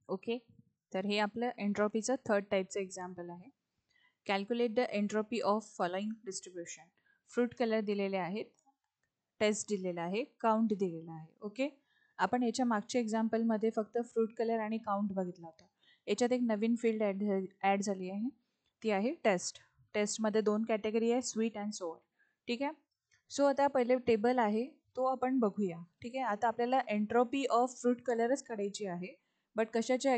Okay, तर हे आपलं एंट्रॉपीचं थर्ड टाईपचं एक्झाम्पल आहे. Calculate the entropy of following distribution. Fruit colour दिलेले आहेत, टेस्ट दिलेला आहे, काउंट दिलेला आहे. ओके, आपण याच्या मागच्या एक्झाम्पलमध्ये फक्त फ्रूट कलर आणि काउंट बघितला होता. याच्यात एक नवीन फील्ड ॲड झाली आहे, ती आहे टेस्ट. टेस्टमध्ये 2 कॅटेगरी आहे, स्वीट अँड सोअर. ठीक आहे, सो आता पहिले टेबल आहे तो आपण बघूया. ठीक आहे, आता आपल्याला एंट्रॉपी ऑफ फ्रूट कलरच काढायची आहे, बट कशाच्या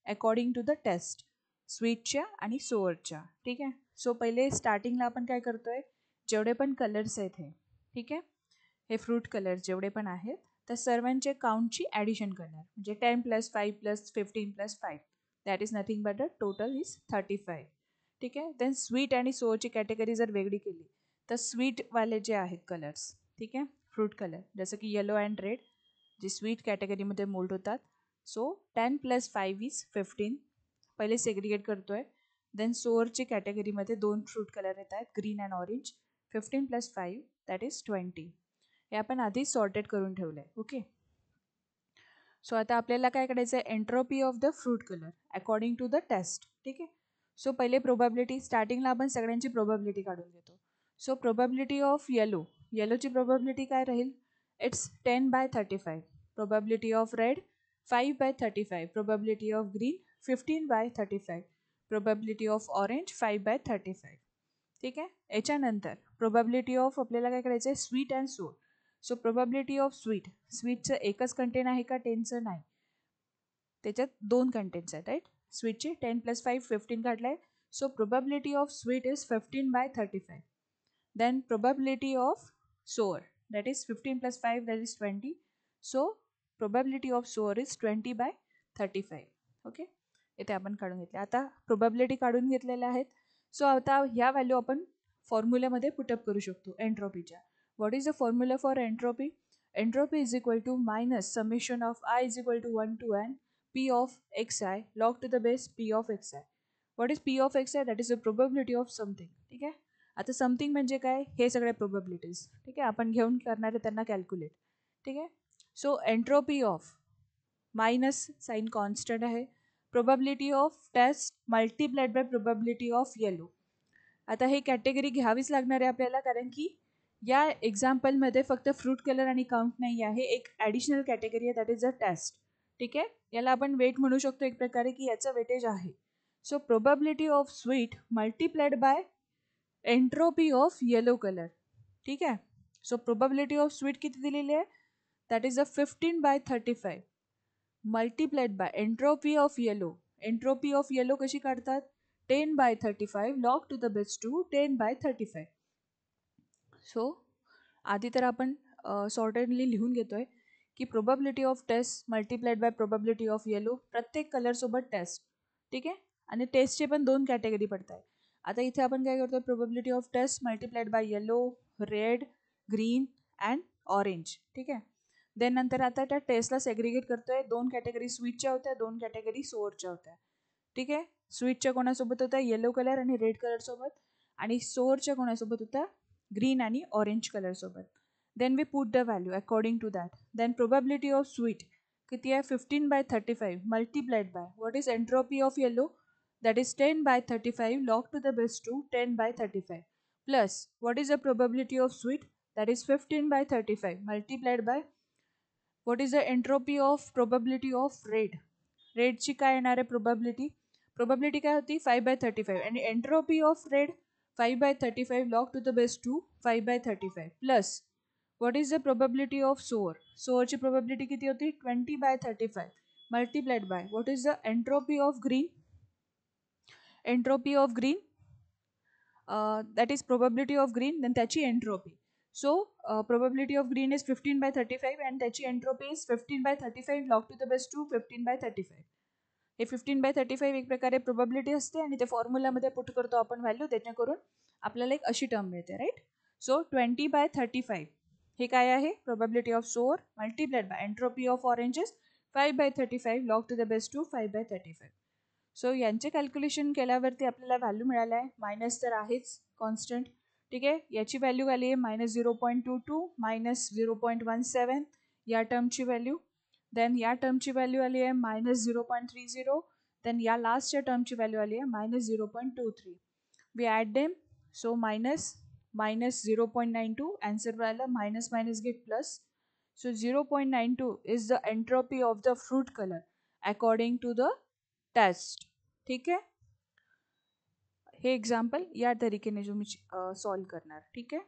अकॉर्डिंग टू द टेस्ट, स्वीटच्या आणि सोअरच्या. ठीक आहे, सो पहिले स्टार्टिंगला आपण काय करतोय, जेवढे पण कलर्स आहेत हे, ठीक आहे, हे फ्रूट कलर जेवढे पण आहेत त्या सर्वांचे काउंटची ॲडिशन करणार. म्हणजे 10 + 5 + 15 + 5 that is nothing but the total is 35. ठीक आहे, देन स्वीट आणि सोअरची कॅटेगरी जर वेगळी केली तर स्वीटवाले जे आहेत कलर्स, ठीक आहे, फ्रूट कलर जसं की येलो अँड रेड जे स्वीट कॅटेगरीमध्ये मोल्ड होतात. सो 10 + 5 इज 15, पहिले सेग्रिगेट करतोय. देन सोअरची कॅटेगरीमध्ये 2 फ्रूट कलर येत आहेत, green and orange. 15 + 5 that is 20. हे आपण आधी सॉर्टेड करून ठेवलं आहे. ओके, सो आता आपल्याला काय करायचं आहे, entropy of the fruit colour according to the taste. ठीक आहे, सो पहिले प्रोबॅबिलिटी, स्टार्टिंगला आपण सगळ्यांची प्रोबॅबिलिटी काढून घेतो. सो प्रोबॅबिलिटी ऑफ येलोची प्रोबॅबिलिटी काय राहील, it's 10/35. Probability of red 5/35. Probability of green 15/35. Probability of orange 5/35. ठीक आहे, याच्यानंतर प्रोबॅबिलिटी ऑफ आपल्याला काय करायचं आहे, sweet and sour. So probability of स्वीटचं एकच कंटेंट आहे का, 10चं नाही, त्याच्यात 2 कंटेंट्स आहेत, राईट. स्वीटचे 10 + 5 15 काढलं आहे. So probability of sweet is 15/35. Then probability of sour that is 15 + 5 that is 20. So probability of sour is 20/35. Okay, इथे आपण काढून घेतले. आता प्रोबॅबिलिटी काढून घेतलेल्या आहेत. सो आता ह्या व्हॅल्यू आपण फॉर्म्युल्यामध्ये पुटअप करू शकतो एंट्रॉपीच्या. What is the formula for entropy? Entropy is equal to minus summation of I is equal to 1 to n p of xi log to the base p of xi. What is p of xi? That is the probability of something. ठीक आहे, आता something म्हणजे काय, हे सगळे प्रोबॅबिलिटीज. ठीक आहे, आपण घेऊन करणार आहे त्यांना कॅल्क्युलेट. ठीक आहे, so entropy of minus sign constant आहे, probability of taste multiplied by probability of yellow. आता हे कॅटेगरी घ्यावीच लागणार आहे आपल्याला, कारण की या एक्झाम्पलमध्ये फक्त फ्रूट कलर आणि काउंट नाही आहे, एक ॲडिशनल कॅटेगरी आहे, दॅट इज अ टेस्ट. ठीक आहे, याला आपण वेट म्हणू शकतो एक प्रकारे, की याचं वेटेज आहे. So probability of sweet multiplied by entropy of yellow colour. ठीक आहे, सो प्रोबॅबिलिटी ऑफ स्वीट किती दिलेली आहे, that is a 15/35 multiplied by entropy of yellow. Entropy of yellow कशी काढतात, 10/35 log to the base 2 10/35. So आधी तर आपण सॉर्टेडली लिहून घेतोय की probability of taste multiplied by probability of yellow, प्रत्येक कलरसोबत टेस्ट. ठीक आहे, आणि टेस्टचे पण 2 कॅटेगरी पडत आहे. आता इथे आपण काय करतो, probability of taste multiplied by yellow, red, green and orange. ठीक आहे, देन नंतर आता त्या टेस्टला सेग्रिगेट करतोय. 2 कॅटेगरी स्वीटच्या होत्या, 2 कॅटेगरी सोअरच्या होत्या. ठीक आहे, स्वीटच्या कोणासोबत होत्या, येलो कलर आणि रेड कलर सोबत, आणि सोअरच्या कोणासोबत होत्या, ग्रीन आणि ऑरेंज कलर सोबत. Then we put the value according to that. Then probability of sweet किती आहे, 15/35 multiplied by what is entropy of yellow, that is 10/35 log to the base 2 10/35 plus what is the probability of sweet, that is 15/35 multiplied by what is the entropy of probability of red. रेडची काय येणार आहे probability काय होती, 5/35, आणि entropy of red 5/35 log to the base 2 5/35 plus what is the probability of सोअरची probability किती होती, 20/35 multiplied by what is the entropy of green that is probability of green, then त्याची एंट्रोपी. So probability of green is 15/35 and त्याची entropy is 15/35 log to the base 2 15/35. हे 15/35 एक प्रकारे probability असते, आणि ते फॉर्म्युलामध्ये पुट करतो आपण व्हॅल्यू, त्याच्याकरून आपल्याला एक अशी टर्म मिळते, राईट. सो 20/35 हे काय आहे, probability of sour multiplied by entropy of oranges 5/35 log to the base 2 5/35. So यांचे कॅल्क्युलेशन केल्यावरती आपल्याला व्हॅल्यू मिळाला आहे. मायनस तर आहेच कॉन्स्टंट. ठीक आहे, याची व्हॅल्यू आली आहे -0.22 -0.17 या टर्मची व्हॅल्यू. देन या टर्मची व्हॅल्यू आली आहे -0.30. देन या लास्टच्या टर्मची व्हॅल्यू आली आहे -0.23. We add them. So -0.92. Answer राहिलं minus minus get plus. So 0.92 is the entropy of the fruit colour according to the taste. ठीक आहे. हे एक्झाम्पल या तरीकेने जो मी सॉल्व करणार. ठीक आहे.